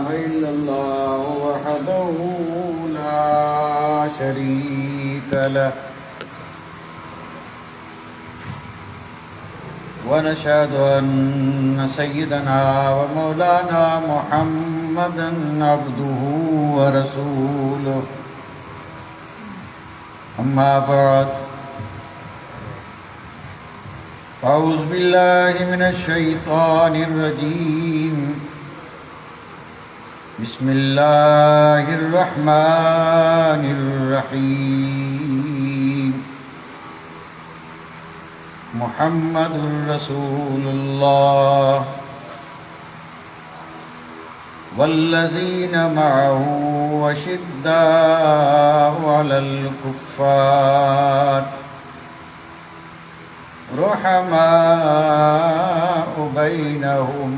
إله إلا الله وحده لا شريك له ونشهد أن سيدنا ومولانا محمدا عبده ورسوله أما بعد أعوذ بالله من الشيطان الرجيم بسم الله الرحمن الرحيم محمد رسول الله والذين معه أشداء على الكفار رحماء بينهم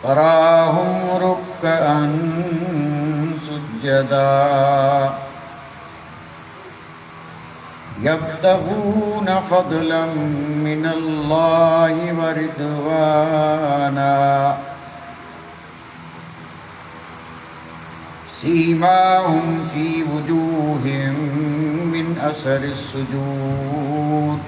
تراهم ركعا سجدا يبتغون فضلا من الله ورضوانا سيماهم في وجوههم من أثر السجود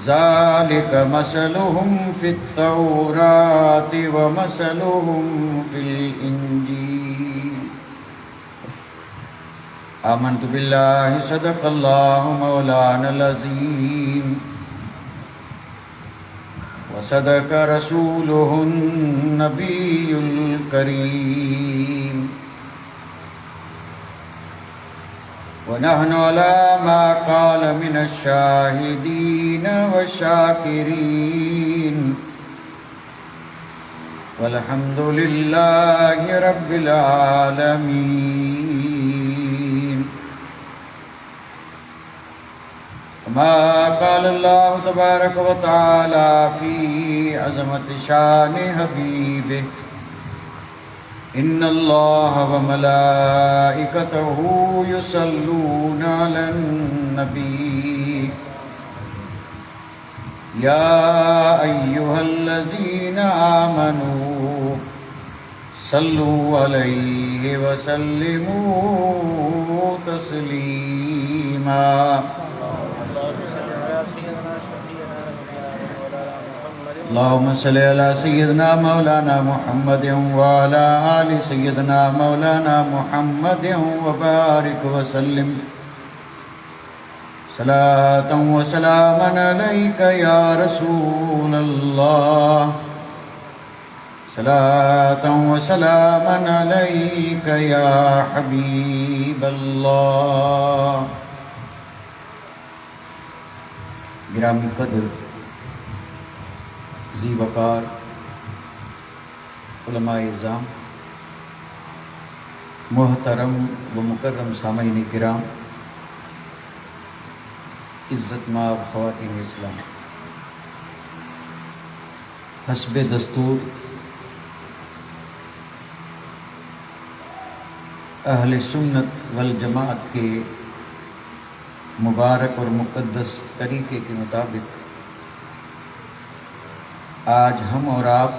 ذلك مثلهم في التوراة ومثلهم في الإنجيل آمنت بالله صدق الله مولانا العظيم وصدق رسوله النبي الكريم ونحن على ما قال من الشاهدين والشاكرين والحمد لله رب العالمين ما قال الله تبارك وتعالى في عظمة شان حبيبه إن الله وملائكته يصلون على النبي يا أيها الذين آمنوا صلوا عليه وسلموا تسليما اللهم صل على سيدنا مولانا محمد وعلى آل سيدنا مولانا محمد وبارك وسلم صلاة وسلاما عليك يا رسول الله صلاة وسلاما عليك يا حبيب الله گرامی قدر ذی وقار علماء اعظام محترم و مکرم سامعین کرام عزت مآب خواتین اسلام، حسب دستور اہل سنت والجماعت کے مبارک اور مقدس طریقے کے مطابق آج ہم اور آپ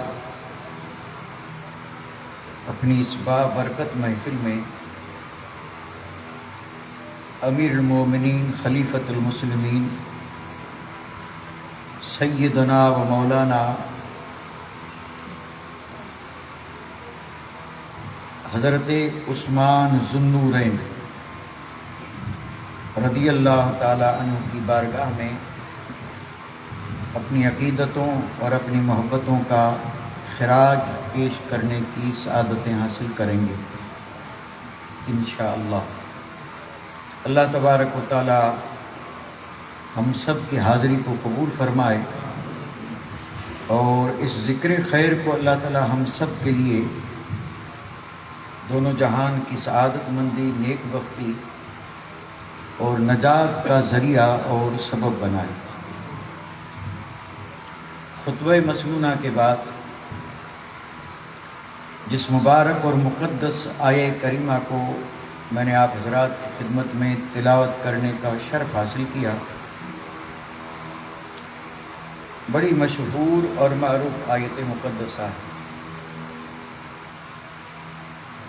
اپنی اس بابرکت محفل میں امیر المومنین خلیفۃ المسلمین سیدنا و مولانا حضرت عثمان ذو النورین رضی اللہ تعالی عنہ کی بارگاہ میں اپنی عقیدتوں اور اپنی محبتوں کا خراج پیش کرنے کی سعادتیں حاصل کریں گے انشاءاللہ۔ اللہ تبارک و تعالی ہم سب کی حاضری کو قبول فرمائے اور اس ذکر خیر کو اللہ تعالی ہم سب کے لیے دونوں جہان کی سعادت مندی، نیک بختی اور نجات کا ذریعہ اور سبب بنائے۔ خطبہ مسنونہ کے بعد جس مبارک اور مقدس آیہ کریمہ کو میں نے آپ حضرات کی خدمت میں تلاوت کرنے کا شرف حاصل کیا، بڑی مشہور اور معروف آیت مقدسہ ہے۔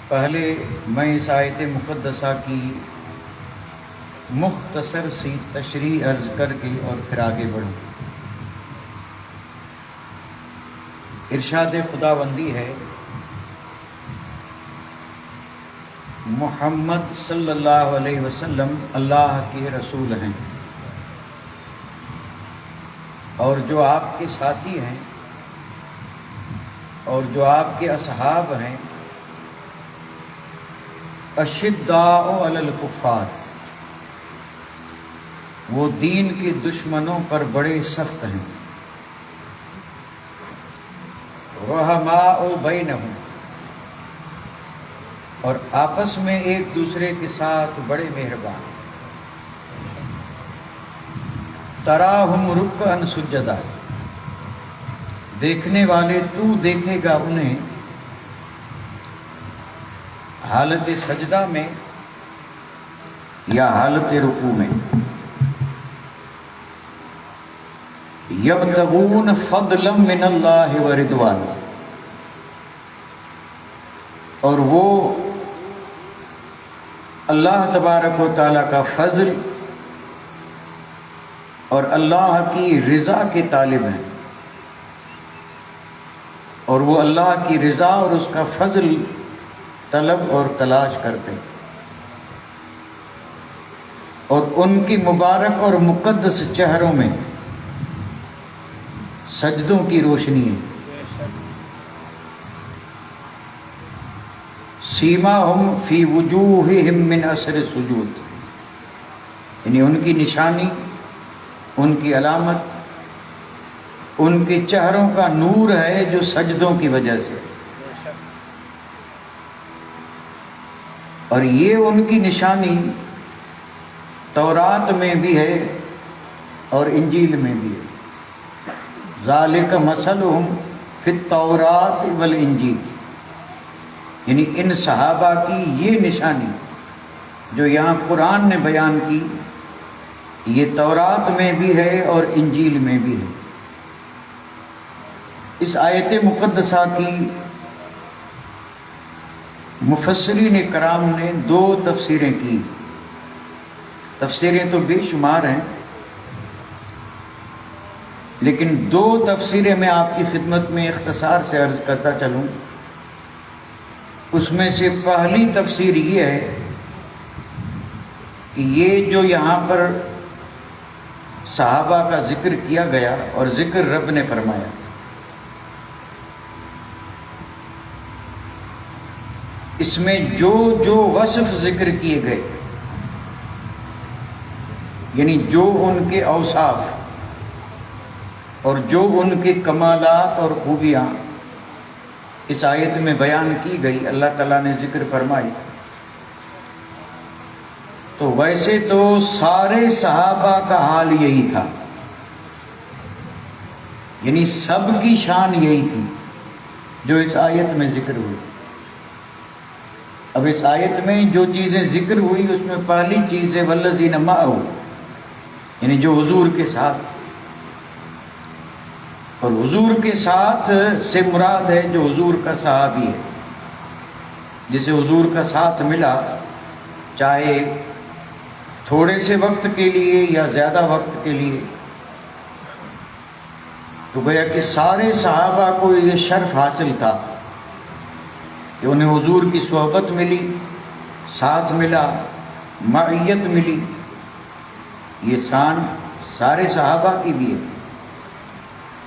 پہلے میں اس آیت مقدسہ کی مختصر سی تشریح عرض کر کے اور پھر آگے بڑھوں۔ ارشاد خداوندی ہے، محمد صلی اللہ علیہ وسلم اللہ کے رسول ہیں، اور جو آپ کے ساتھی ہیں اور جو آپ کے اصحاب ہیں، اشداء علی الکفار، وہ دین کے دشمنوں پر بڑے سخت ہیں، رحماء بینہم، اور آپس میں ایک دوسرے کے ساتھ بڑے مہربان، تراہم رکعا سجدا، دیکھنے والے تو دیکھے گا انہیں حالت سجدہ میں یا حالت رکوع میں، یبتغون فضلا من اللہ ورضوانا، اور وہ اللہ تبارک و تعالیٰ کا فضل اور اللہ کی رضا کے طالب ہیں، اور وہ اللہ کی رضا اور اس کا فضل طلب اور تلاش کرتے ہیں، اور ان کی مبارک اور مقدس چہروں میں سجدوں کی روشنی ہے، سیماہم فی وجوہہم من اثر السجود، یعنی ان کی نشانی، ان کی علامت، ان کے چہروں کا نور ہے جو سجدوں کی وجہ سے، اور یہ ان کی نشانی تورات میں بھی ہے اور انجیل میں بھی ہے، ذالک مثلہم فی التوراۃ والانجیل، یعنی ان صحابہ کی یہ نشانی جو یہاں قرآن نے بیان کی، یہ تورات میں بھی ہے اور انجیل میں بھی ہے۔ اس آیت مقدسہ کی مفسرین کرام نے دو تفسیریں کی، تفسیریں تو بے شمار ہیں، لیکن دو تفسیریں میں آپ کی خدمت میں اختصار سے عرض کرتا چلوں۔ اس میں سے پہلی تفسیر یہ ہے کہ یہ جو یہاں پر صحابہ کا ذکر کیا گیا اور ذکر رب نے فرمایا، اس میں جو جو وصف ذکر کیے گئے، یعنی جو ان کے اوصاف اور جو ان کے کمالات اور خوبیاں اس آیت میں بیان کی گئی، اللہ تعالیٰ نے ذکر فرمائی، تو ویسے تو سارے صحابہ کا حال یہی تھا، یعنی سب کی شان یہی تھی جو اس آیت میں ذکر ہوئی۔ اب اس آیت میں جو چیزیں ذکر ہوئی اس میں پہلی چیز ہے والذین معہ، یعنی جو حضور کے ساتھ، اور حضور کے ساتھ سے مراد ہے جو حضور کا صحابی ہے، جسے حضور کا ساتھ ملا، چاہے تھوڑے سے وقت کے لیے یا زیادہ وقت کے لیے، تو گویا کہ سارے صحابہ کو یہ شرف حاصل تھا کہ انہیں حضور کی صحبت ملی، ساتھ ملا، معیت ملی، یہ شان سارے صحابہ کی بھی ہے۔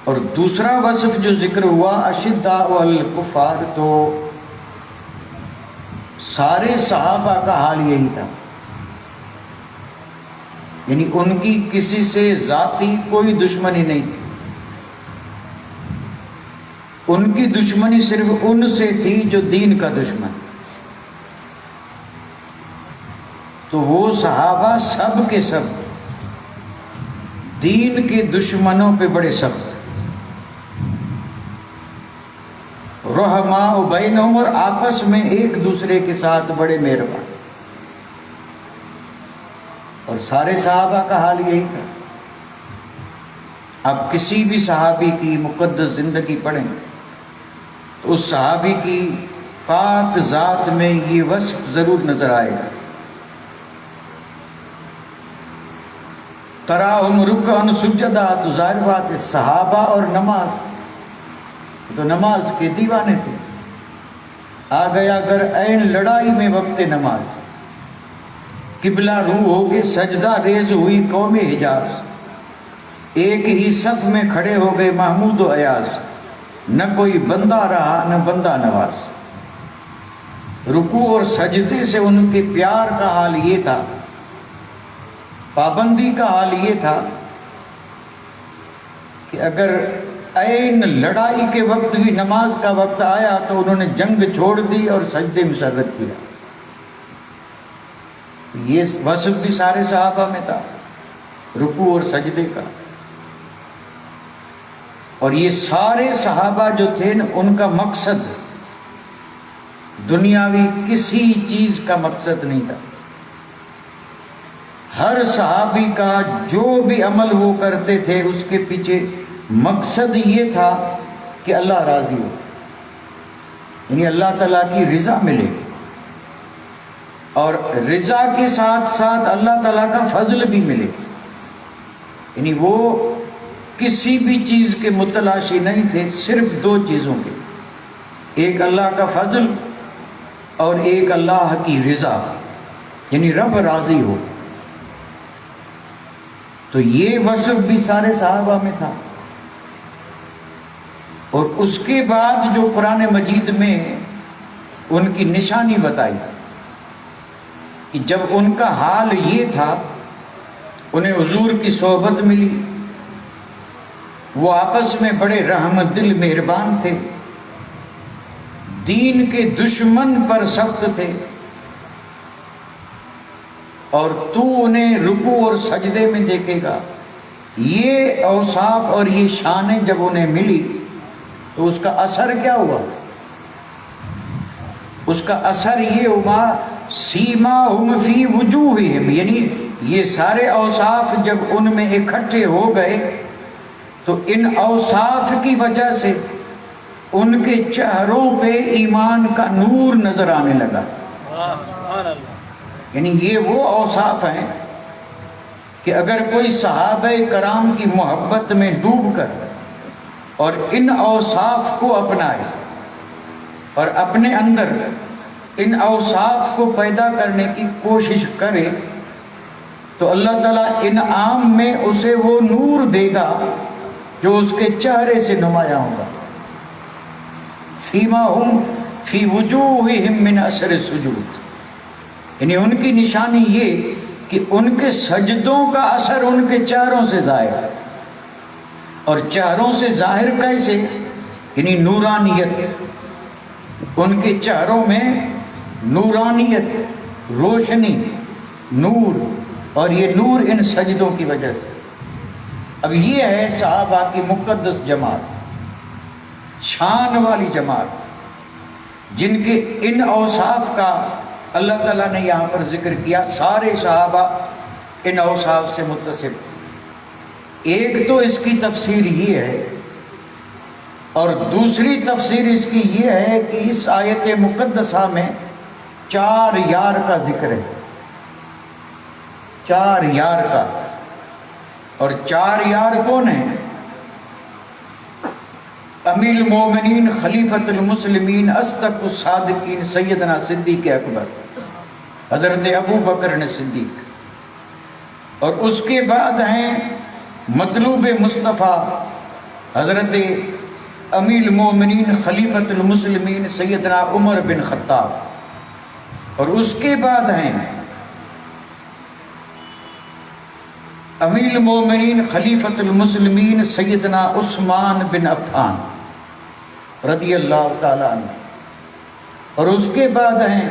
اور دوسرا وصف جو ذکر ہوا اشداء علی الکفار، تو سارے صحابہ کا حال یہی تھا، یعنی ان کی کسی سے ذاتی کوئی دشمنی نہیں تھی، ان کی دشمنی صرف ان سے تھی جو دین کا دشمن، تو وہ صحابہ سب کے سب دین کے دشمنوں پہ بڑے سخت، رحماء بینہم، اور آپس میں ایک دوسرے کے ساتھ بڑے مہربان، اور سارے صحابہ کا حال یہی تھا۔ آپ کسی بھی صحابی کی مقدس زندگی پڑھیں تو اس صحابی کی پاک ذات میں یہ وصف ضرور نظر آئے گا. تراہم رکعن سجدہ، تو ظاہر بات ہے صحابہ اور نماز تو نماز کے دیوانے تھے. آ گیا اگر عین لڑائی میں وقت نماز، قبلہ رو ہو کے سجدہ ریز ہوئی قوم حجاز، ایک ہی صف میں کھڑے ہو گئے محمود و ایاز، نہ کوئی بندہ رہا نہ بندہ نواز. رکوع اور سجدے سے ان کے پیار کا حال یہ تھا، پابندی کا حال یہ تھا کہ اگر عین لڑائی کے وقت بھی نماز کا وقت آیا تو انہوں نے جنگ چھوڑ دی اور سجدے میں سرت کیا. یہ وصف بھی سارے صحابہ میں تھا، رکوع اور سجدے کا. اور یہ سارے صحابہ جو تھے نا، ان کا مقصد دنیاوی کسی چیز کا مقصد نہیں تھا. ہر صحابی کا جو بھی عمل وہ کرتے تھے اس کے پیچھے مقصد یہ تھا کہ اللہ راضی ہو، یعنی اللہ تعالیٰ کی رضا ملے، اور رضا کے ساتھ ساتھ اللہ تعالیٰ کا فضل بھی ملے. یعنی وہ کسی بھی چیز کے متلاشی نہیں تھے، صرف دو چیزوں کے، ایک اللہ کا فضل اور ایک اللہ کی رضا، یعنی رب راضی ہو. تو یہ وصف بھی سارے صحابہ میں تھا. اور اس کے بعد جو قرآن مجید میں ان کی نشانی بتائی کہ جب ان کا حال یہ تھا، انہیں حضور کی صحبت ملی، وہ آپس میں بڑے رحمت دل مہربان تھے، دین کے دشمن پر سخت تھے، اور تو انہیں رکوع اور سجدے میں دیکھے گا. یہ اوصاف اور یہ شانیں جب انہیں ملی تو اس کا اثر کیا ہوا؟ اس کا اثر یہ ہوا سیماہم فی وجوہہم، یعنی یہ سارے اوصاف جب ان میں اکٹھے ہو گئے تو ان اوصاف کی وجہ سے ان کے چہروں پہ ایمان کا نور نظر آنے لگا. یعنی یہ وہ اوصاف ہیں کہ اگر کوئی صحابہ کرام کی محبت میں ڈوب کر اور ان اوصاف کو اپنائے اور اپنے اندر ان اوصاف کو پیدا کرنے کی کوشش کرے تو اللہ تعالیٰ انعام میں اسے وہ نور دے گا جو اس کے چہرے سے نمایاں ہوگا. سیماہم فی وجوہہم من اثر السجود، یعنی ان کی نشانی یہ کہ ان کے سجدوں کا اثر ان کے چہروں سے ظاہر، اور چہروں سے ظاہر کیسے؟ یعنی نورانیت، ان کے چہروں میں نورانیت، روشنی، نور، اور یہ نور ان سجدوں کی وجہ سے. اب یہ ہے صحابہ کی مقدس جماعت، شان والی جماعت، جن کے ان اوصاف کا اللہ تعالیٰ نے یہاں پر ذکر کیا. سارے صحابہ ان اوصاف سے متصف تھے. ایک تو اس کی تفسیر یہ ہے، اور دوسری تفسیر اس کی یہ ہے کہ اس آیت مقدسہ میں 4 یار کا ذکر ہے، 4 یار کا. اور 4 یار کون ہیں؟ امیر المومنین، خلیفۃ المسلمین، اصدق الصادقین، سیدنا صدیق اکبر، حضرت ابو بکر صدیق. اور اس کے بعد ہیں مطلوب مصطفیٰ، حضرت امیر المومنین، خلیفۃ المسلمین، سیدنا عمر بن خطاب. اور اس کے بعد ہیں امیر المومنین، خلیفۃ المسلمین، سیدنا عثمان بن عفان رضی اللہ تعالی عنہ. اور اس کے بعد ہیں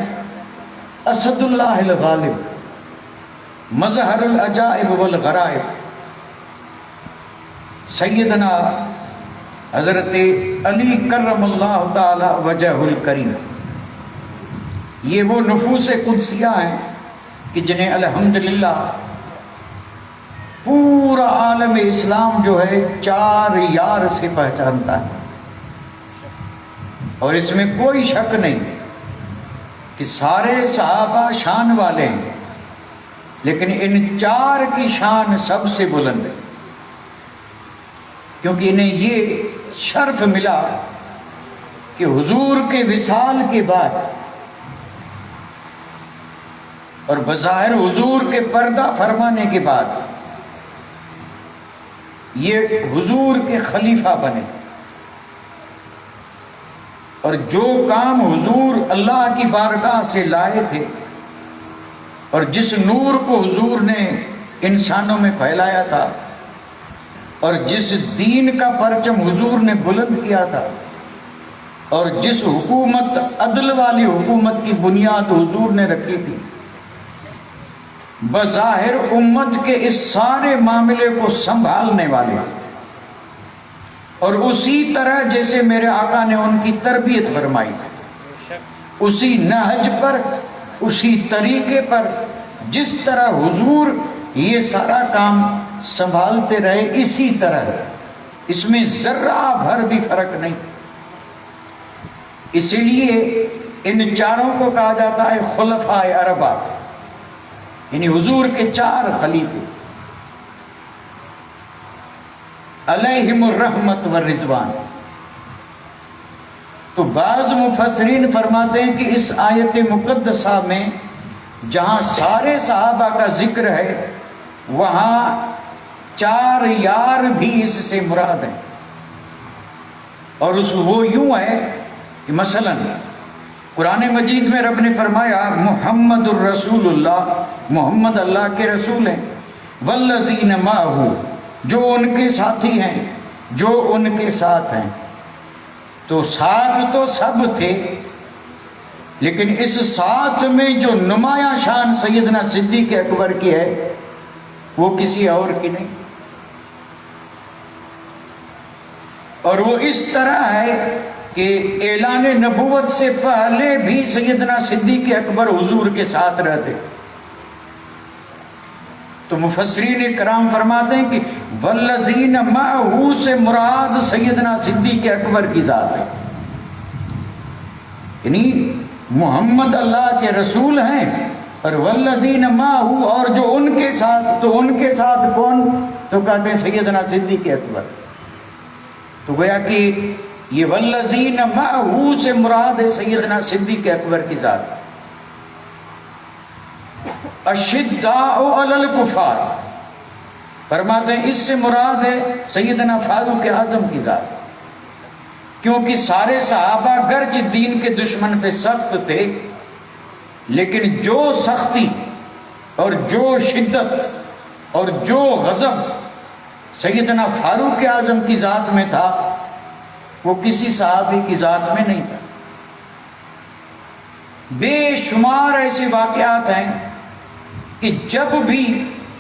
اسد اللہ الغالب، مظہر العجائب والغرائب، سیدنا حضرت علی کرم اللہ تعالی وجہ الکریم. یہ وہ نفوس قدسیہ ہیں کہ جنہیں الحمدللہ پورا عالم اسلام جو ہے 4 یار سے پہچانتا ہے، اور اس میں کوئی شک نہیں کہ سارے صحابہ شان والے ہیں، لیکن ان 4 کی شان سب سے بلند ہے، کیونکہ انہیں یہ شرف ملا کہ حضور کے وصال کے بعد اور بظاہر حضور کے پردہ فرمانے کے بعد یہ حضور کے خلیفہ بنے، اور جو کام حضور اللہ کی بارگاہ سے لائے تھے اور جس نور کو حضور نے انسانوں میں پھیلایا تھا اور جس دین کا پرچم حضور نے بلند کیا تھا اور جس حکومت عدل والی حکومت کی بنیاد حضور نے رکھی تھی، بظاہر امت کے اس سارے معاملے کو سنبھالنے والے، اور اسی طرح جیسے میرے آقا نے ان کی تربیت فرمائی، اسی نہج پر، اسی طریقے پر جس طرح حضور یہ سارا کام سنبھالتے رہے، اسی طرح اس میں ذرہ بھر بھی فرق نہیں۔ اسی لیے ان 4 کو کہا جاتا ہے خلفاء اربعہ، یعنی حضور کے 4 خلیفے علیہم الرحمت والرضوان۔ تو بعض مفسرین فرماتے ہیں کہ اس آیت مقدسہ میں جہاں سارے صحابہ کا ذکر ہے، وہاں 4 یار بھی اس سے مراد ہیں، اور وہ یوں ہے کہ مثلا قرآن مجید میں رب نے فرمایا محمد الرسول اللہ، محمد اللہ کے رسول ہیں، والذین معہ، جو ان کے ساتھی ہیں، جو ان کے ساتھ ہیں۔ تو ساتھ تو سب تھے، لیکن اس ساتھ میں جو نمایاں شان سیدنا صدیق اکبر کی ہے وہ کسی اور کی نہیں، اور وہ اس طرح ہے کہ اعلان نبوت سے پہلے بھی سیدنا صدیق اکبر حضور کے ساتھ رہتے۔ تو مفسرین کرام فرماتے ہیں کہ والذین معہ سے مراد سیدنا صدیق اکبر کی ذات ہے، یعنی محمد اللہ کے رسول ہیں، اور والذین معہ، اور جو ان کے ساتھ، تو ان کے ساتھ کون؟ تو کہتے ہیں سیدنا صدیق اکبر۔ تو گویا کہ یہ والذین معہ سے مراد ہے سیدنا صدیق اکبر کی ذات۔ اشداء علی الکفار، فرماتے ہیں اس سے مراد ہے سیدنا فاروق اعظم کی ذات، کیونکہ سارے صحابہ گرچہ دین کے دشمن پہ سخت تھے، لیکن جو سختی اور جو شدت اور جو غضب سیدنا فاروق اعظم کی ذات میں تھا وہ کسی صحابی کی ذات میں نہیں تھا۔ بے شمار ایسے واقعات ہیں کہ جب بھی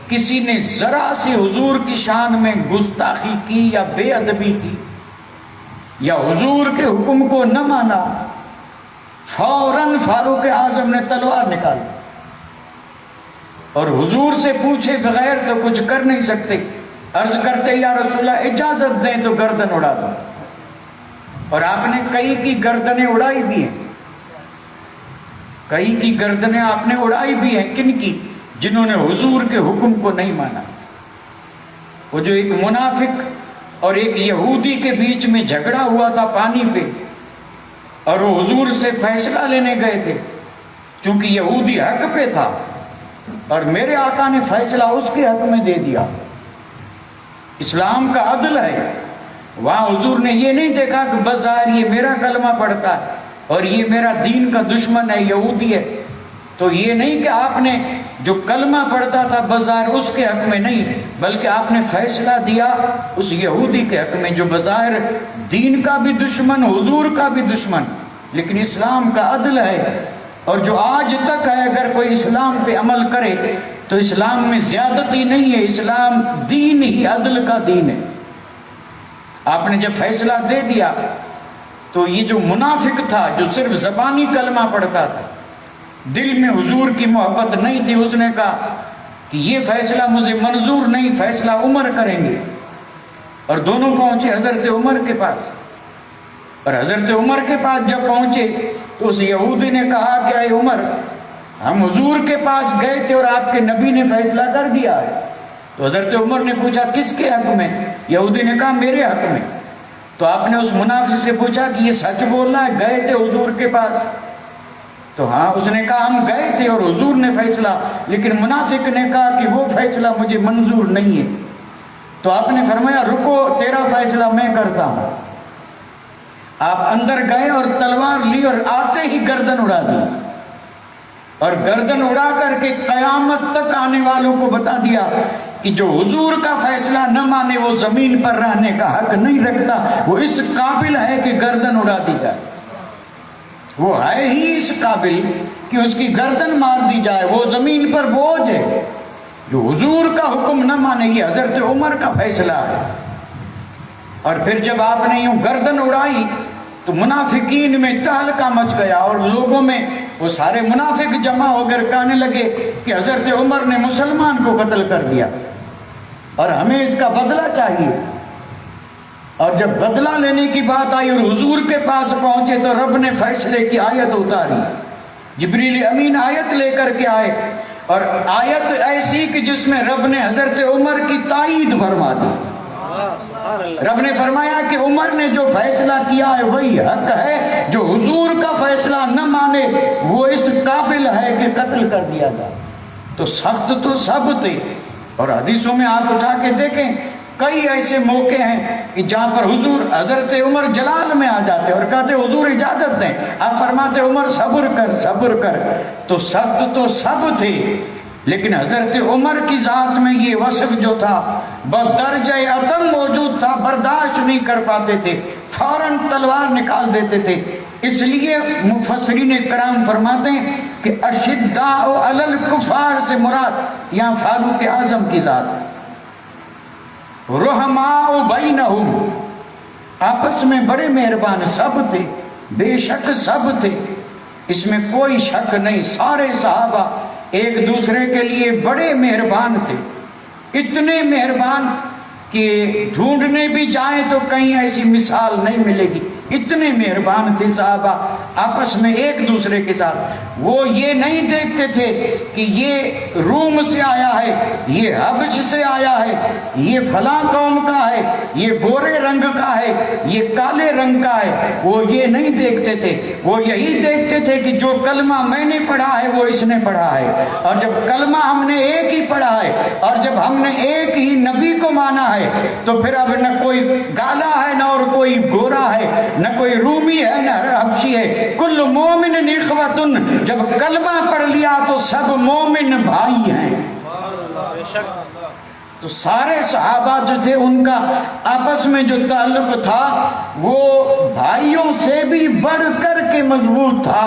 کسی نے ذرا سے حضور کی شان میں گستاخی کی یا بے ادبی کی یا حضور کے حکم کو نہ مانا، فوراً فاروق اعظم نے تلوار نکالی اور حضور سے پوچھے بغیر تو کچھ کر نہیں سکتے، عرض کرتے یا رسول اللہ اجازت دیں تو گردن اڑا دو، اور آپ نے کئی کی گردنیں اڑائی بھی ہیں، کئی کی گردنیں آپ نے اڑائی بھی ہیں۔ کن کی؟ جنہوں نے حضور کے حکم کو نہیں مانا۔ وہ جو ایک منافق اور ایک یہودی کے بیچ میں جھگڑا ہوا تھا پانی پہ، اور وہ حضور سے فیصلہ لینے گئے تھے، چونکہ یہودی حق پہ تھا اور میرے آقا نے فیصلہ اس کے حق میں دے دیا۔ اسلام کا عدل ہے، وہاں حضور نے یہ نہیں دیکھا کہ بظاہر یہ میرا کلمہ پڑھتا ہے اور یہ میرا دین کا دشمن ہے، یہودی ہے، تو یہ نہیں کہ آپ نے جو کلمہ پڑھتا تھا بظاہر اس کے حق میں نہیں، بلکہ آپ نے فیصلہ دیا اس یہودی کے حق میں جو بظاہر دین کا بھی دشمن، حضور کا بھی دشمن، لیکن اسلام کا عدل ہے۔ اور جو آج تک ہے اگر کوئی اسلام پہ عمل کرے تو اسلام میں زیادتی نہیں ہے، اسلام دین ہی عدل کا دین ہے۔ آپ نے جب فیصلہ دے دیا تو یہ جو منافق تھا جو صرف زبانی کلمہ پڑھتا تھا، دل میں حضور کی محبت نہیں تھی، اس نے کہا کہ یہ فیصلہ مجھے منظور نہیں، فیصلہ عمر کریں گے۔ اور دونوں پہنچے حضرت عمر کے پاس، اور حضرت عمر کے پاس جب پہنچے تو اس یہودی نے کہا کہ اے عمر، ہم حضور کے پاس گئے تھے اور آپ کے نبی نے فیصلہ کر دیا ہے۔ تو حضرت عمر نے پوچھا کس کے حق میں؟ یہودی نے کہا میرے حق میں۔ تو آپ نے اس منافق سے پوچھا کہ یہ سچ بولنا ہے، گئے تھے حضور کے پاس؟ تو ہاں، اس نے کہا ہم گئے تھے اور حضور نے فیصلہ، لیکن منافق نے کہا کہ وہ فیصلہ مجھے منظور نہیں ہے۔ تو آپ نے فرمایا رکو، تیرا فیصلہ میں کرتا ہوں۔ آپ اندر گئے اور تلوار لی اور آتے ہی گردن اڑا دی، اور گردن اڑا کر کے قیامت تک آنے والوں کو بتا دیا کہ جو حضور کا فیصلہ نہ مانے وہ زمین پر رہنے کا حق نہیں رکھتا، وہ اس قابل ہے کہ گردن اڑا دی جائے، وہ ہے ہی اس قابل کہ اس کی گردن مار دی جائے، وہ زمین پر بوجھ ہے جو حضور کا حکم نہ مانے۔ یہ حضرت عمر کا فیصلہ ہے۔ اور پھر جب آپ نے یوں گردن اڑائی تو منافقین میں تہلکہ مچ گیا، اور لوگوں میں وہ سارے منافق جمع ہو کر کہنے لگے کہ حضرت عمر نے مسلمان کو قتل کر دیا اور ہمیں اس کا بدلہ چاہیے۔ اور جب بدلہ لینے کی بات آئی اور حضور کے پاس پہنچے تو رب نے فیصلے کی آیت اتاری، جبریل امین آیت لے کر کے آئے، اور آیت ایسی کہ جس میں رب نے حضرت عمر کی تائید فرما دی۔ رب نے فرمایا کہ عمر نے جو فیصلہ کیا ہے وہی حق ہے، جو حضور کا فیصلہ نہ مانے وہ اس قابل ہے کہ قتل کر دیا جائے۔ تو سخت تو سب تھے، اور حدیثوں میں آپ اٹھا کے دیکھیں کئی ایسے موقع ہیں کہ جہاں پر حضور حضرت عمر جلال میں آ جاتے اور کہتے حضور اجازت دیں، آپ فرماتے عمر صبر کر صبر کر۔ تو سخت تو سب تھے، لیکن حضرت عمر کی ذات میں یہ وصف جو تھا بدرجہ عدم موجود تھا، برداشت نہیں کر پاتے تھے، فوراً تلوار نکال دیتے تھے۔ اس لیے مفسرین کرام فرماتے ہیں کہ اشداء علی الکفار سے مراد یہاں فاروق اعظم کی ذات ہے۔ رحماء بینہم، آپس میں بڑے مہربان سب تھے، بے شک سب تھے، اس میں کوئی شک نہیں۔ سارے صحابہ ایک دوسرے کے لیے بڑے مہربان تھے، اتنے مہربان کہ ڈھونڈنے بھی جائیں تو کہیں ایسی مثال نہیں ملے گی، اتنے مہربان تھے صحابہ آپس میں ایک دوسرے کے ساتھ۔ وہ یہ نہیں دیکھتے تھے کہ یہ روم سے آیا ہے، یہ حبش سے آیا ہے، یہ فلاں قوم کا ہے، یہ گورے رنگ کا ہے، یہ کالے رنگ کا ہے، وہ یہ نہیں دیکھتے تھے۔ وہ یہی دیکھتے تھے کہ جو کلمہ میں نے پڑھا ہے وہ اس نے پڑھا ہے، اور جب کلمہ ہم نے ایک ہی پڑھا ہے اور جب ہم نے ایک ہی نبی کو مانا ہے تو پھر اب نہ کوئی کالا ہے نہ اور کوئی گورا ہے، نہ کوئی رومی ہے نہ حبشی ہے، کل مومن اخوۃ، جب کلمہ پڑھ لیا تو سب مومن بھائی ہیں۔ تو سارے صحابہ جو تھے ان کا آپس میں جو تعلق تھا وہ بھائیوں سے بھی بڑھ کر کے مضبوط تھا،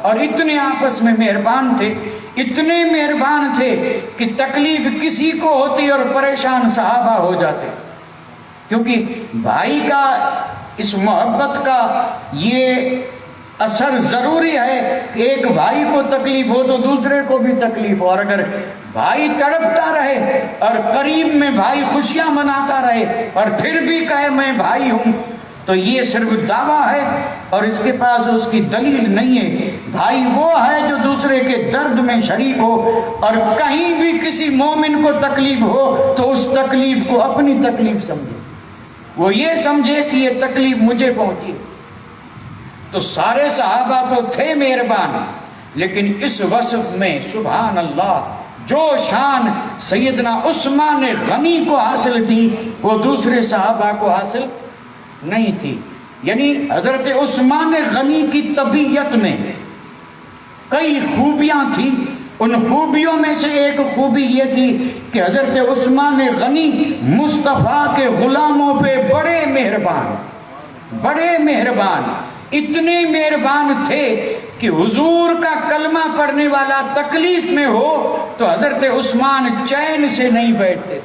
اور اتنے آپس میں مہربان تھے، اتنے مہربان تھے کہ تکلیف کسی کو ہوتی اور پریشان صحابہ ہو جاتے، کیونکہ بھائی کا اس محبت کا یہ اثر ضروری ہے کہ ایک بھائی کو تکلیف ہو تو دوسرے کو بھی تکلیف ہو، اور اگر بھائی تڑپتا رہے اور قریب میں بھائی خوشیاں مناتا رہے اور پھر بھی کہے میں بھائی ہوں تو یہ صرف دعویٰ ہے اور اس کے پاس اس کی دلیل نہیں ہے۔ بھائی وہ ہے جو دوسرے کے درد میں شریک ہو، اور کہیں بھی کسی مومن کو تکلیف ہو تو اس تکلیف کو اپنی تکلیف سمجھے، وہ یہ سمجھے کہ یہ تکلیف مجھے پہنچی۔ تو سارے صحابہ تو تھے مہربان، لیکن اس وصف میں سبحان اللہ جو شان سیدنا عثمان غنی کو حاصل تھی وہ دوسرے صحابہ کو حاصل نہیں تھی۔ یعنی حضرت عثمان غنی کی طبیعت میں کئی خوبیاں تھیں، ان خوبیوں میں سے ایک خوبی یہ تھی کہ حضرت عثمان غنی مصطفیٰ کے غلاموں پہ بڑے مہربان، اتنے مہربان تھے کہ حضور کا کلمہ پڑھنے والا تکلیف میں ہو تو حضرت عثمان چین سے نہیں بیٹھتے۔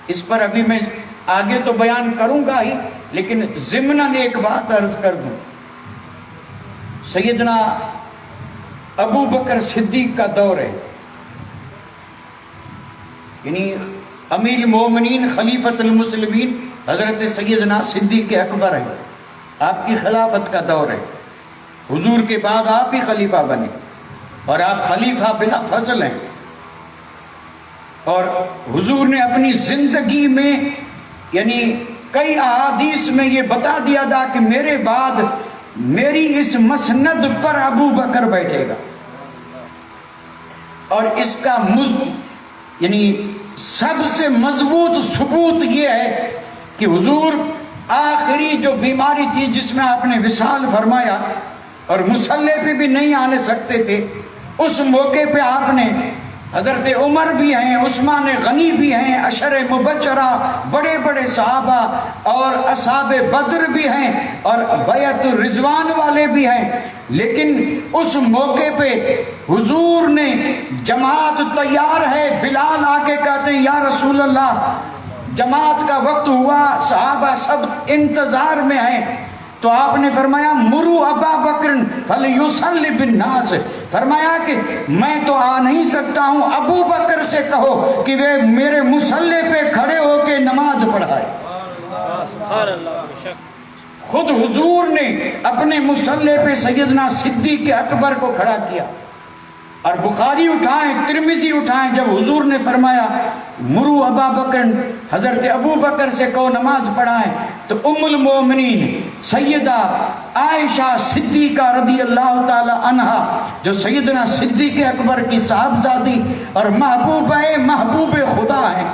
اس پر ابھی میں آگے تو بیان کروں گا ہی، لیکن ضمناً ایک بات عرض کر دوں۔ سیدنا ابو بکر صدیق کا دور ہے، یعنی امیر المومنین خلیفۃ المسلمین حضرت سیدنا صدیق اکبر ہے، آپ کی خلافت کا دور ہے، حضور کے بعد آپ ہی خلیفہ بنے اور آپ خلیفہ بلا فضل ہیں. اور حضور نے اپنی زندگی میں یعنی کئی احادیث میں یہ بتا دیا تھا کہ میرے بعد میری اس مسند پر ابو بکر بیٹھے گا. اور اس کا یعنی سب سے مضبوط ثبوت یہ ہے کہ حضور آخری جو بیماری تھی جس میں آپ نے وصال فرمایا اور مصلے پہ بھی نہیں آنے سکتے تھے، اس موقع پہ آپ نے حضرت عمر بھی ہیں، عثمان غنی بھی ہیں، عشر مبشرہ بڑے بڑے صحابہ اور اصحاب بدر بھی ہیں اور بیعت الرضوان والے بھی ہیں، لیکن اس موقع پہ حضور نے جماعت تیار ہے، بلال آ کے کہتے ہیں یا رسول اللہ جماعت کا وقت ہوا، صحابہ سب انتظار میں ہیں، تو آپ نے فرمایا مرو ابا بکر فلیصلی بالناس، فرمایا کہ میں تو آ نہیں سکتا ہوں، ابو بکر سے کہو کہ وہ میرے مصلے پہ کھڑے ہو کے نماز پڑھائے. خود حضور نے اپنے مصلے پہ سیدنا صدیق اکبر کو کھڑا کیا. اور بخاری اٹھائیں، ترمذی اٹھائیں، جب حضور نے فرمایا مرو ابا بکر، حضرت ابو بکر سے کہو نماز پڑھائیں، تو ام المومنین سیدہ عائشہ صدیقہ رضی اللہ تعالی عنہا جو سیدنا صدیق اکبر کی صاحبزادی اور محبوب خدا ہیں،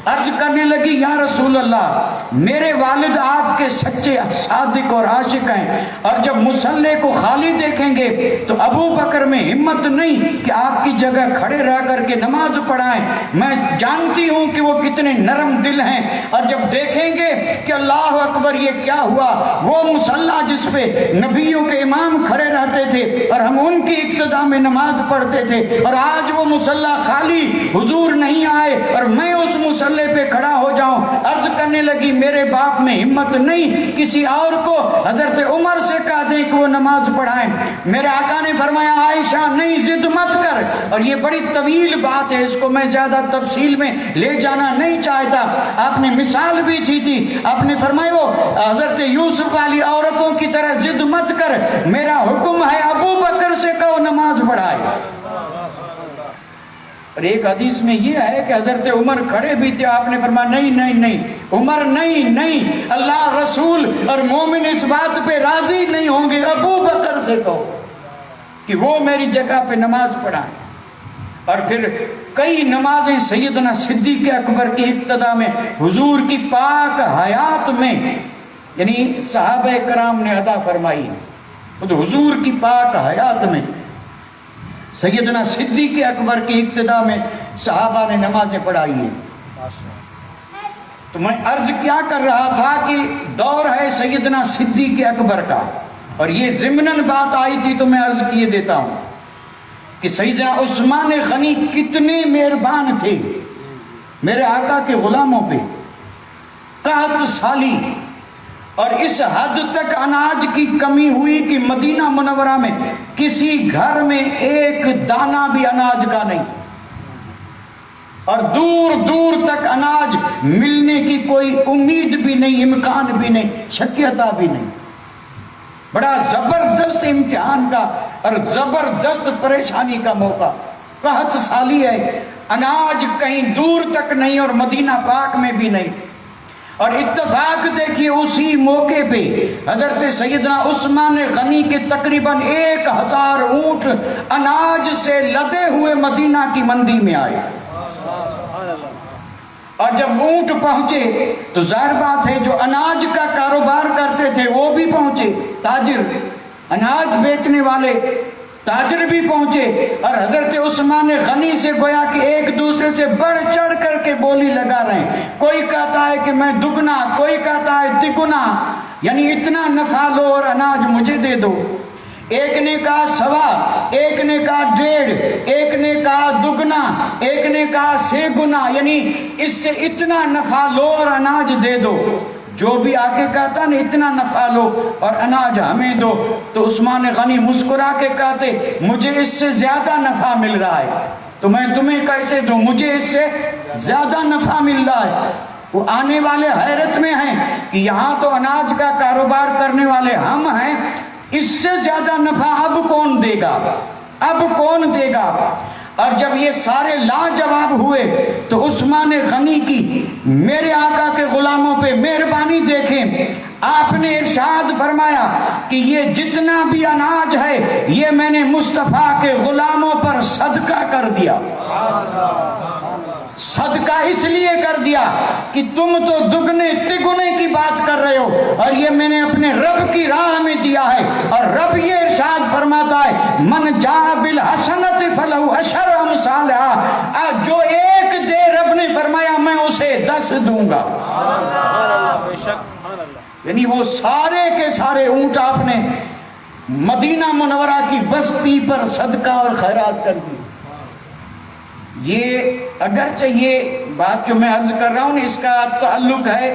عرض کرنے لگی یا رسول اللہ میرے والد آپ کے سچے صادق اور عاشق ہیں، اور جب مصلے کو خالی دیکھیں گے تو ابو بکر میں ہمت نہیں کہ آپ کی جگہ کھڑے رہ کر کے نماز پڑھائیں، میں جانتی ہوں کہ وہ کتنے نرم دل ہیں، اور جب دیکھیں گے کہ اللہ اکبر یہ کیا ہوا، وہ مصلی جس پہ نبیوں کے امام کھڑے رہتے تھے اور ہم ان کی اقتداء میں نماز پڑھتے تھے، اور آج وہ مصلی خالی، حضور نہیں آئے اور میں اس مصلی پہ کھڑا ہو جاؤں. عرض کرنے لگی میرے باپ میں ہمت نہیں، کسی اور کو حضرت عمر سے کہہ دیں کہ وہ نماز پڑھائیں. میرے آقا نے فرمایا عائشہ نہیں ضد مت کر، اور یہ بڑی طویل بات ہے، اس کو میں زیادہ تفصیل میں لے جانا نہیں چاہتا. آپ نے مثال بھی دی تھی، آپ نے فرمایا وہ حضرت یوسف والی عورتوں کی طرح ضد مت کر، میرا حکم ہے ابو بکر سے کہو نماز پڑھائے. اور ایک حدیث میں یہ ہے کہ حضرت عمر کھڑے بھی تھے، آپ نے فرمایا نہیں نہیں نہیں عمر نہیں، اللہ رسول اور مومن اس بات پہ راضی نہیں ہوں گے، ابو بکر سے کہو کہ وہ میری جگہ پہ نماز پڑھائیں. اور پھر کئی نمازیں سیدنا صدیق اکبر کی اقتداء میں حضور کی پاک حیات میں یعنی صحابہ کرام نے ادا فرمائی، خود حضور کی پاک حیات میں سیدنا صدیق اکبر کی اقتداء میں صحابہ نے نمازیں پڑھائی ہیں. تو میں عرض کیا کر رہا تھا کہ دور ہے سیدنا صدیق اکبر کا، اور یہ ضمناً بات آئی تھی تو میں عرض کیے دیتا ہوں کہ سیدنا عثمان غنی کتنے مہربان تھے میرے آقا کے غلاموں پہ، قحط سالی، اور اس حد تک اناج کی کمی ہوئی کہ مدینہ منورہ میں کسی گھر میں ایک دانہ بھی اناج کا نہیں، اور دور دور تک اناج ملنے کی کوئی امید بھی نہیں، امکان بھی نہیں، شکیتا بھی نہیں. بڑا زبردست امتحان کا اور زبردست پریشانی کا موقع، قحط سالی ہے، اناج کہیں دور تک نہیں اور مدینہ پاک میں بھی نہیں. اور اتفاق دیکھیے اسی موقع پہ حضرت سیدنا عثمان غنی کے تقریباً 1000 اونٹ اناج سے لدے ہوئے مدینہ کی منڈی میں آئے. اور جب اونٹ پہنچے تو ظاہر بات ہے جو اناج کا کاروبار کرتے تھے وہ بھی پہنچے، تاجر، اناج بیچنے والے تاجر بھی پہنچے، اور حضرت عثمان غنی سے گویا کہ ایک دوسرے سے بڑھ چڑھ کر کے بولی لگا رہے ہیں. کوئی کہتا ہے کہ میں دگنا، کوئی کہتا ہے تگنا، یعنی اتنا نفع لو اور اناج مجھے دے دو. ایک نے کہا 1.25، ایک نے کہا 1.5، ایک نے کہا دگنا، ایک نے کہا 6 گنا، یعنی اس سے اتنا نفع لو اور اناج دے دو. جو بھی آگے کہتا نا اتنا نفع لو اور اناج ہمیں دو، تو عثمان غنی مسکرا کے کہتے مجھے اس سے زیادہ نفع مل رہا ہے. تو میں تمہیں کیسے دوں؟ مجھے اس سے زیادہ نفع مل رہا ہے۔ وہ آنے والے حیرت میں ہیں کہ یہاں تو اناج کا کاروبار کرنے والے ہم ہیں، اس سے زیادہ نفع اب کون دے گا، اب کون دے گا؟ اور جب یہ سارے لاجواب ہوئے تو عثمان غنی کی میرے آقا کے غلاموں پہ مہربانی دیکھیں، آپ نے ارشاد فرمایا کہ یہ جتنا بھی اناج ہے یہ میں نے مصطفیٰ کے غلاموں پر صدقہ کر دیا۔ صدقہ اس لیے کر دیا کہ تم تو دگنے تگنے کی بات کر رہے ہو، اور یہ میں نے اپنے رب کی راہ میں دیا ہے۔ اور رب یہ ارشاد فرماتا ہے من جاء بالحسنۃ فلہ عشر امثالھا، جو ایک دے رب نے فرمایا میں اسے 10 دوں گا۔ یعنی وہ سارے کے سارے اونٹ آپ نے مدینہ منورہ کی بستی پر صدقہ اور خیرات کر دی۔ یہ اگرچہ یہ بات جو میں عرض کر رہا ہوں اس کا تعلق ہے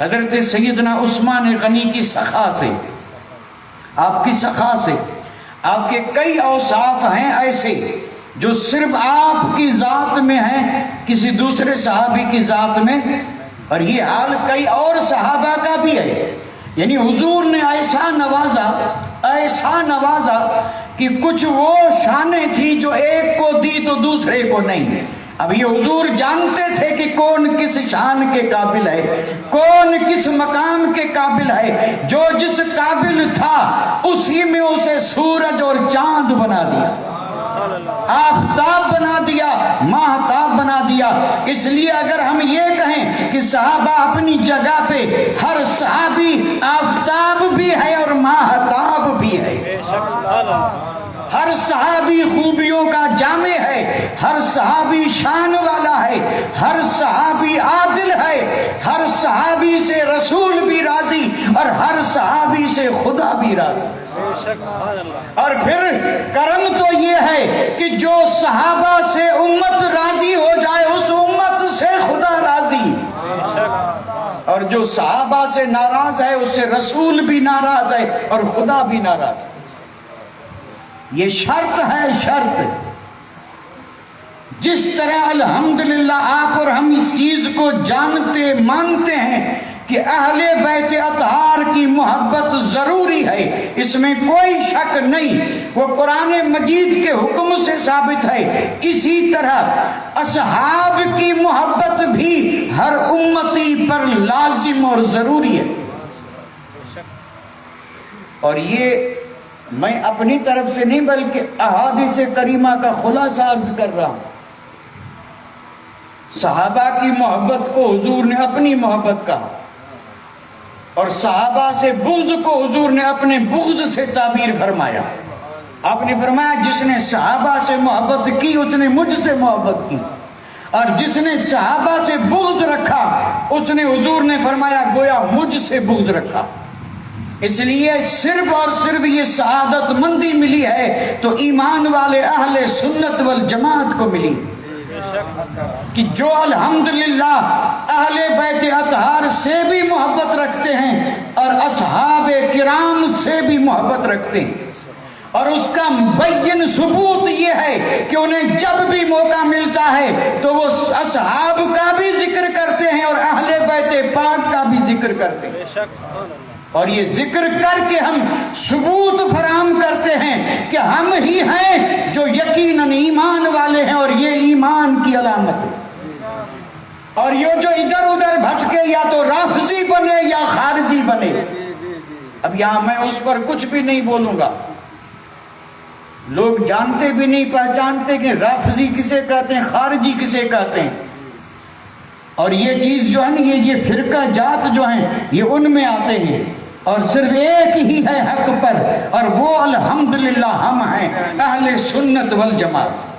حضرت سیدنا عثمان غنی کی سخا سے، آپ کی سخا سے۔ آپ کے کئی اوصاف ہیں ایسے جو صرف آپ کی ذات میں ہیں، کسی دوسرے صحابی کی ذات میں، اور یہ حال کئی اور صحابہ کا بھی ہے۔ یعنی حضور نے ایسا نوازا کہ کچھ وہ شانیں تھی جو ایک کو دی تو دوسرے کو نہیں۔ اب یہ حضور جانتے تھے کہ کون کس شان کے قابل ہے، کون کس مقام کے قابل ہے۔ جو جس قابل تھا اسی میں اسے سورج اور چاند بنا دیا، آفتاب بنا دیا، ماہتاب بنا دیا۔ اس لیے اگر ہم یہ کہیں کہ صحابہ اپنی جگہ پہ، ہر صحابی آفتاب بھی ہے اور ماہتاب بھی ہے، ہر صحابی خوبیوں کا جامع ہے، ہر صحابی شان والا ہے، ہر صحابی عادل ہے، ہر صحابی سے رسول بھی راضی اور ہر صحابی سے خدا بھی راضی۔ اور پھر کرم تو یہ ہے کہ جو صحابہ سے امت راضی ہو جائے اس امت سے خدا راضی، اور جو صحابہ سے ناراض ہے اس سے رسول بھی ناراض ہے اور خدا بھی ناراض ہے۔ یہ شرط ہے، شرط۔ جس طرح الحمدللہ آپ اور ہم اس چیز کو جانتے مانتے ہیں کہ اہل بیت اطہار کی محبت ضروری ہے، اس میں کوئی شک نہیں، وہ قرآن مجید کے حکم سے ثابت ہے، اسی طرح اصحاب کی محبت بھی ہر امتی پر لازم اور ضروری ہے۔ اور یہ میں اپنی طرف سے نہیں بلکہ احادیث کریمہ کا خلاصہ عرض کر رہا ہوں۔ صحابہ کی محبت کو حضور نے اپنی محبت کہا، اور صحابہ سے بغض کو حضور نے اپنے بغض سے تعبیر فرمایا۔ آپ نے فرمایا جس نے صحابہ سے محبت کی اس نے مجھ سے محبت کی، اور جس نے صحابہ سے بغض رکھا اس نے، حضور نے فرمایا، گویا مجھ سے بغض رکھا۔ اس لیے صرف اور صرف یہ سعادت مندی ملی ہے تو ایمان والے اہل سنت والجماعت کو ملی کہ جو الحمدللہ اہل بیت اطہار سے بھی محبت رکھتے ہیں اور اصحاب کرام سے بھی محبت رکھتے ہیں، اور اس کا مبین ثبوت یہ ہے کہ انہیں جب بھی موقع ملتا ہے تو وہ اصحاب کا بھی ذکر کرتے ہیں اور اہل بیت پاک کا بھی ذکر کرتے ہیں، اور یہ ذکر کر کے ہم ثبوت فراہم کرتے ہیں کہ ہم ہی ہیں جو یقیناً ایمان والے ہیں، اور یہ ایمان کی علامت ہے۔ اور یہ جو ادھر ادھر بھٹکے یا تو رافضی بنے یا خارجی بنے، اب یہاں میں اس پر کچھ بھی نہیں بولوں گا، لوگ جانتے بھی نہیں پہچانتے کہ رافضی کسے کہتے ہیں، خارجی کسے کہتے ہیں، اور یہ چیز جو ہے نا یہ فرقہ جات جو ہیں یہ ان میں آتے ہیں، اور صرف ایک ہی ہے حق پر، اور وہ الحمدللہ ہم ہیں اہل سنت والجماعت۔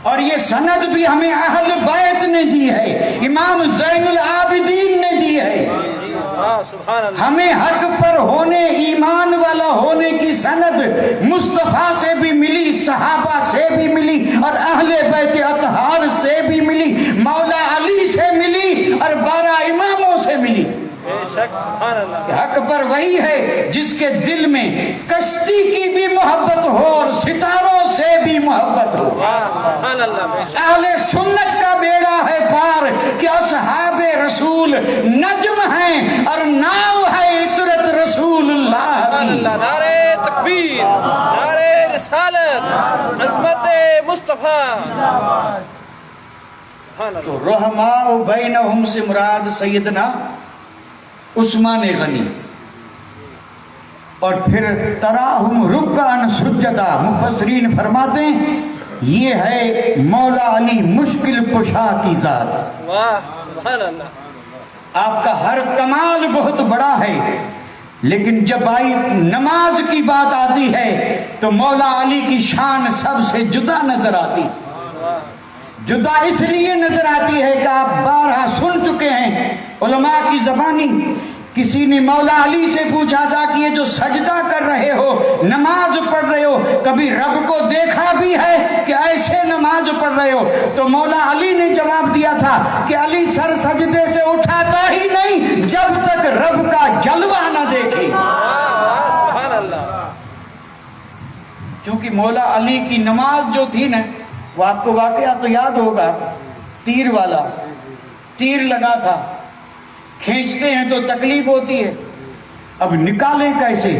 اور یہ سند بھی ہمیں اہل بیت نے دی ہے، امام زین العابدین نے دی ہے۔ ہمیں حق پر ہونے، ایمان والا ہونے کی سند مصطفیٰ سے بھی ملی، صحابہ سے بھی ملی، اور اہل بیت اطہار سے بھی ملی، مولا علی سے ملی، اور 12 اماموں سے ملی۔ حق پر وہی ہے جس کے دل میں کشتی کی بھی محبت ہو اور ستاروں سے بھی محبت ہو. اہل سنت کا بیڑا ہے پار کہ اصحاب رسول نجم ہیں اور ناؤ ہے عطرت رسول اللہ. نعرے تکبیر، نعرے رسالت، عظمت مصطفیٰ. تو رحماء بینہم سے مراد سیدنا عثمان غنی. اور پھر تراہم رکعن سجدہ، مفسرین فرماتے ہیں یہ ہے مولا علی مشکل کشا کی ذات. واہ سبحان اللہ. آپ کا ہر کمال بہت بڑا ہے، لیکن جب آئی نماز کی بات آتی ہے تو مولا علی کی شان سب سے جدا نظر آتی. جدا اس لیے نظر آتی ہے کہ آپ بارہا سن چکے ہیں علماء کی زبانی. کسی نے مولا علی سے پوچھا تھا کہ یہ جو سجدہ کر رہے ہو، نماز پڑھ رہے ہو، کبھی رب کو دیکھا بھی ہے کہ ایسے نماز پڑھ رہے ہو؟ تو مولا علی نے جواب دیا تھا کہ علی سر سجدے سے اٹھاتا ہی نہیں جب تک رب کا جلوہ نہ دیکھے. سبحان اللہ. کیونکہ مولا علی کی نماز جو تھی نا، وہ آپ کو واقعہ تو یاد ہوگا، تیر والا تیر لگا تھا، کھینچتے ہیں تو تکلیف ہوتی ہے، اب نکالیں کیسے؟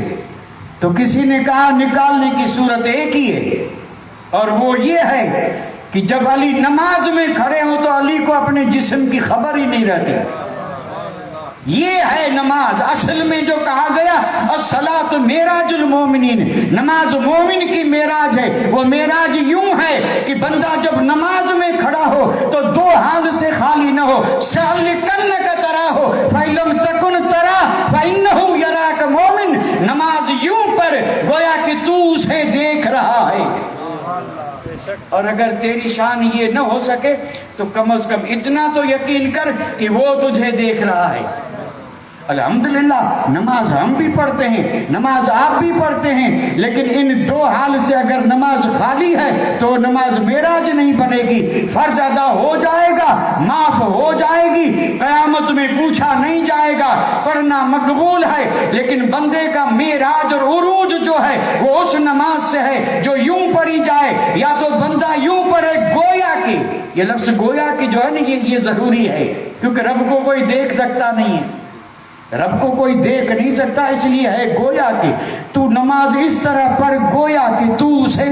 تو کسی نے کہا نکالنے کی صورت ایک ہی ہے، اور وہ یہ ہے کہ جب علی نماز میں کھڑے ہوں تو علی کو اپنے جسم کی خبر ہی نہیں رہتی. یہ ہے نماز. اصل میں جو کہا گیا الصلاۃ معراج المومنین، نماز مومن کی معراج ہے. وہ معراج یوں ہے کہ بندہ جب نماز میں کھڑا ہو تو دو حال سے خالی نہ ہو. سألکنک تراہ فإن لم تکن تراہ فإنہ یراک. مومن نماز یوں پر گویا کہ تو اسے دیکھ رہا ہے. اور اگر تیری شان یہ نہ ہو سکے تو کم از کم اتنا تو یقین کر کہ وہ تجھے دیکھ رہا ہے. الحمدللہ نماز ہم بھی پڑھتے ہیں، نماز آپ بھی پڑھتے ہیں، لیکن ان دو حال سے اگر نماز خالی ہے تو نماز معراج نہیں بنے گی. فرض ادا ہو جائے گا، معاف ہو جائے گی، قیامت میں پوچھا نہیں جائے گا، پڑھنا مقبول ہے. لیکن بندے کا معراج اور عروج جو ہے وہ اس نماز سے ہے جو یوں پڑھی جائے. یا تو بندہ یوں پڑھے گویا کی، یہ لفظ گویا کی جو ہے نا یہ ضروری ہے، کیونکہ رب کو کوئی دیکھ سکتا نہیں ہے، رب کو کوئی دیکھ نہیں سکتا، اس لیے ہے گویا کی. تو نماز اس طرح پڑھ گویا کہ تو اسے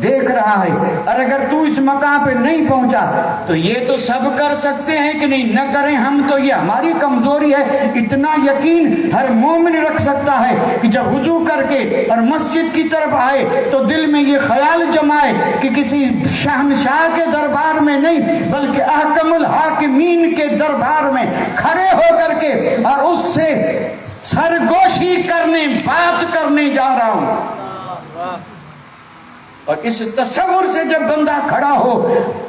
دیکھ رہا ہے. اور اگر تو اس مقام پہ نہیں پہنچا تو یہ تو سب کر سکتے ہیں کہ نہیں، نہ کریں ہم تو یہ ہماری کمزوری ہے. اتنا یقین ہر مومن رکھ سکتا ہے کہ جب وضو کر کے اور مسجد کی طرف آئے تو دل میں یہ خیال جمائے کہ کسی شہنشاہ کے دربار میں نہیں بلکہ احکم الحاکمین کے دربار میں کھڑے ہو کر کے اور اس سے سرگوشی کرنے، بات کرنے جا رہا ہوں. اور اس تصور سے جب بندہ کھڑا ہو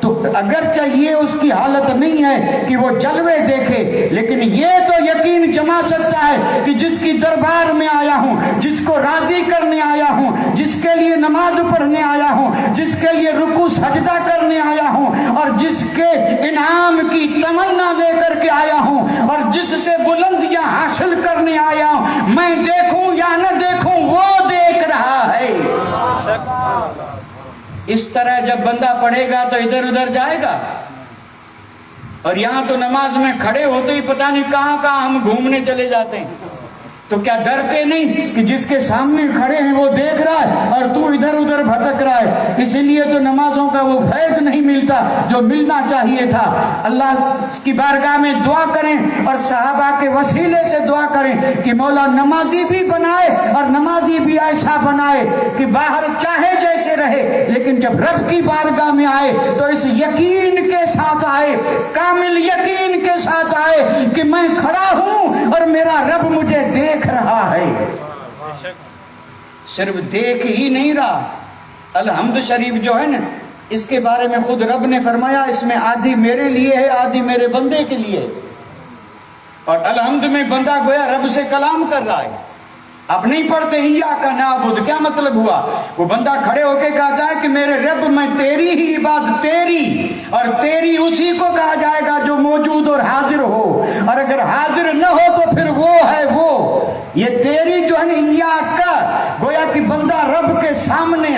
تو اگرچہ یہ اس کی حالت نہیں ہے کہ وہ جلوے دیکھے، لیکن یہ تو یقین جما سکتا ہے کہ جس کی دربار میں آیا ہوں، جس کو راضی کرنے آیا ہوں، جس کے لیے نماز پڑھنے آیا ہوں، جس کے لیے رکوع سجدہ کرنے آیا ہوں، اور جس کے انعام کی تمنا لے کر کے آیا ہوں، اور جس سے بلندیاں حاصل کرنے آیا ہوں، میں دیکھوں یا نہ دیکھوں وہ دیکھ رہا ہے. اس طرح جب بندہ پڑھے گا تو ادھر ادھر جائے گا. اور یہاں تو نماز میں کھڑے ہوتے ہی پتہ نہیں کہاں کہاں ہم گھومنے چلے جاتے ہیں. تو کیا ڈرتے نہیں کہ جس کے سامنے کھڑے ہیں وہ دیکھ رہا ہے اور تو ادھر ادھر بھٹک رہا ہے؟ اسی لیے تو نمازوں کا وہ فیض نہیں ملتا جو ملنا چاہیے تھا. اللہ کی بارگاہ میں دعا کریں اور صحابہ کے وسیلے سے دعا کریں کہ مولا نمازی بھی بنائے اور نمازی بھی ایسا بنائے کہ باہر چاہے جیسے رہے لیکن جب رب کی بارگاہ میں آئے تو اس یقین کے ساتھ آئے، کامل یقین کے ساتھ آئے کہ میں کھڑا ہوں اور میرا رب مجھے دیکھ رہا ہے. صرف دیکھ ہی نہیں رہا. الحمد شریف جو ہے نا، اس کے بارے میں خود رب نے فرمایا اس میں آدھی میرے لیے ہے، آدھی میرے بندے کے لیے. اور الحمد میں بندہ گویا رب سے کلام کر رہا ہے. اب نہیں پڑھتے ایاک نعبد، کیا مطلب ہوا؟ وہ بندہ کھڑے ہو کے کہتا ہے کہ میرے رب میں تیری ہی عبادت، تیری اور تیری اسی کو کہا جائے گا جو موجود اور حاضر ہو، اور اگر حاضر نہ ہو تو پھر وہ ہے وہ. یہ تیری جو ہے ایاک، گویا کہ بندہ رب کے سامنے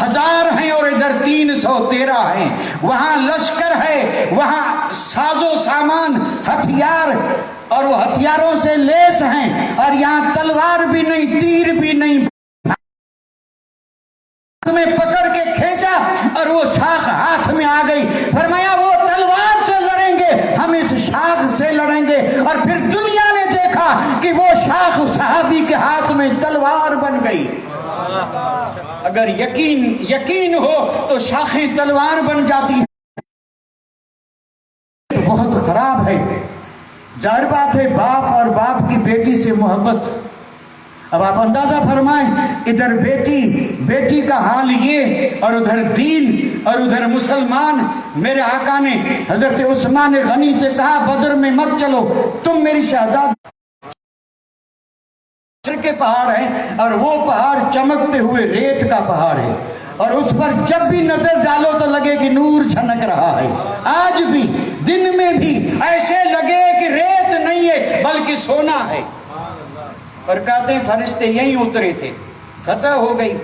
1000 ہیں اور ادھر 313 ہیں، وہاں لشکر ہے، وہاں ساز و سامان ہتھیار اور وہ ہتھیاروں سے لیس ہیں، اور یہاں تلوار بھی نہیں، تیر بھی نہیں، میں پکڑ کے کھینچا اور وہ شاخ ہاتھ میں آ گئی، فرمایا وہ تلوار سے لڑیں گے، ہم اس شاخ سے لڑیں گے، اور پھر دنیا نے دیکھا کہ وہ شاخ صحابی کے ہاتھ میں تلوار بن گئی۔ اگر یقین ہو تو شاخیں تلوار بن جاتی تو بہت خراب ہے۔ ظاہر بات ہے باپ اور باپ کی بیٹی سے محبت، اب آپ اندازہ فرمائیں، ادھر بیٹی کا حال یہ، اور ادھر دین اور ادھر مسلمان۔ میرے آقا نے حضرت عثمان غنی سے کہا بدر میں مت چلو، تم میری شہزادی کے پہاڑ ہیں، اور وہ پہاڑ چمکتے ہوئے ریت کا پہاڑ ہے، اور اس پر جب بھی نظر ڈالو تو لگے کہ نور چھنک رہا ہے۔ آج بھی دن میں بھی ایسے لگے کہ ریت نہیں ہے بلکہ سونا ہے، اور کہتے ہیں فرشتے یہیں اترے تھے، فتح ہو گئی۔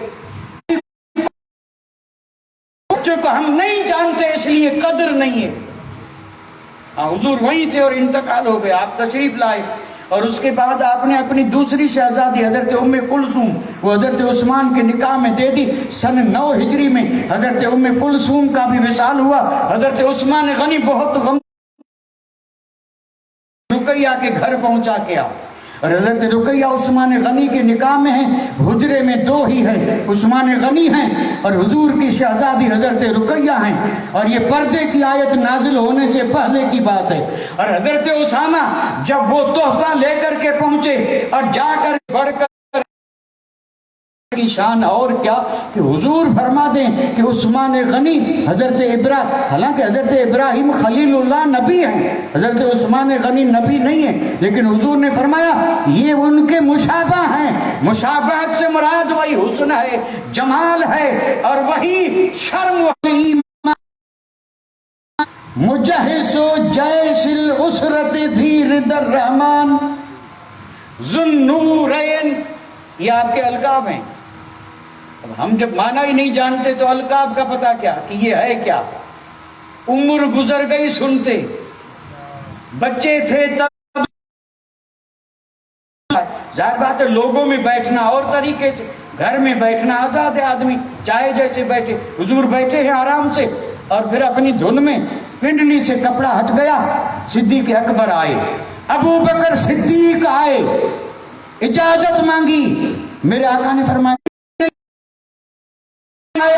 کو ہم نہیں جانتے اس لیے قدر نہیں ہے۔ حضور وہیں تھے اور انتقال ہو گیا، آپ تشریف لائے، اور اس کے بعد آپ نے اپنی دوسری شہزادی حضرت ام کلثوم وہ حضرت عثمان کے نکاح میں دے دی۔ سن 9 ہجری میں حضرت ام کلثوم کا بھی وصال ہوا۔ حضرت عثمان غنی بہت غم رقیہ کے گھر پہنچا کیا، اور حضرت رقیہ عثمان غنی کے نکاح میں ہیں، حجرے میں 2 ہی ہیں، عثمان غنی ہیں اور حضور کی شہزادی حضرت رقیہ ہیں، اور یہ پردے کی آیت نازل ہونے سے پہلے کی بات ہے۔ اور حضرت اسامہ جب وہ تحفہ لے کر کے پہنچے اور جا کر بڑھ کر کی شان اور کیا کہ حضور فرما دیں کہ عثمان غنی حالانکہ حضرت ابراہیم خلیل اللہ نبی ہیں، حضرت عثمان غنی نبی نہیں ہیں، لیکن حضور نے فرمایا یہ ان کے مشابہ ہیں۔ مشابہت سے مراد وہی حسن ہے، جمال ہے، اور وہی شرم مجہز و جیش الاسرت فی رضا الرحمن ذوالنورین، یہ آپ کے القاب ہیں۔ اب ہم جب معنی ہی نہیں جانتے تو القاب کا پتہ کیا کہ یہ ہے کیا؟ عمر گزر گئی سنتے، بچے تھے تب، ظاہر بات ہے لوگوں میں بیٹھنا اور طریقے سے، گھر میں بیٹھنا آزاد ہے آدمی چاہے جیسے بیٹھے۔ حضور بیٹھے ہیں آرام سے، اور پھر اپنی دھن میں پنڈلی سے کپڑا ہٹ گیا، صدیق اکبر آئے، ابو بکر صدیق آئے، اجازت مانگی، میرے آقا نے فرمایا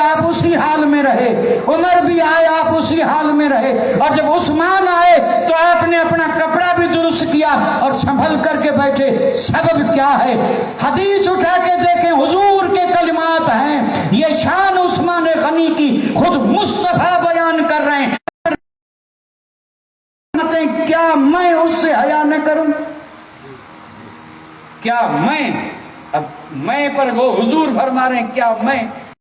آپ اسی حال میں رہے، عمر بھی آئے آپ اسی حال میں رہے، اور جب عثمان آئے تو آپ نے اپنا کپڑا بھی درست کیا اور سنبھل کر کے بیٹھے۔ سبب کیا ہے؟ حدیث اٹھا کے دیکھیں، حضور کے کلمات ہیں، یہ شان عثمان غنی کی خود مصطفیٰ بیان کر رہے ہیں۔ کیا میں اس سے حیا نہ کروں؟ کیا میں، اب میں پر وہ حضور فرما رہے ہیں کیا میں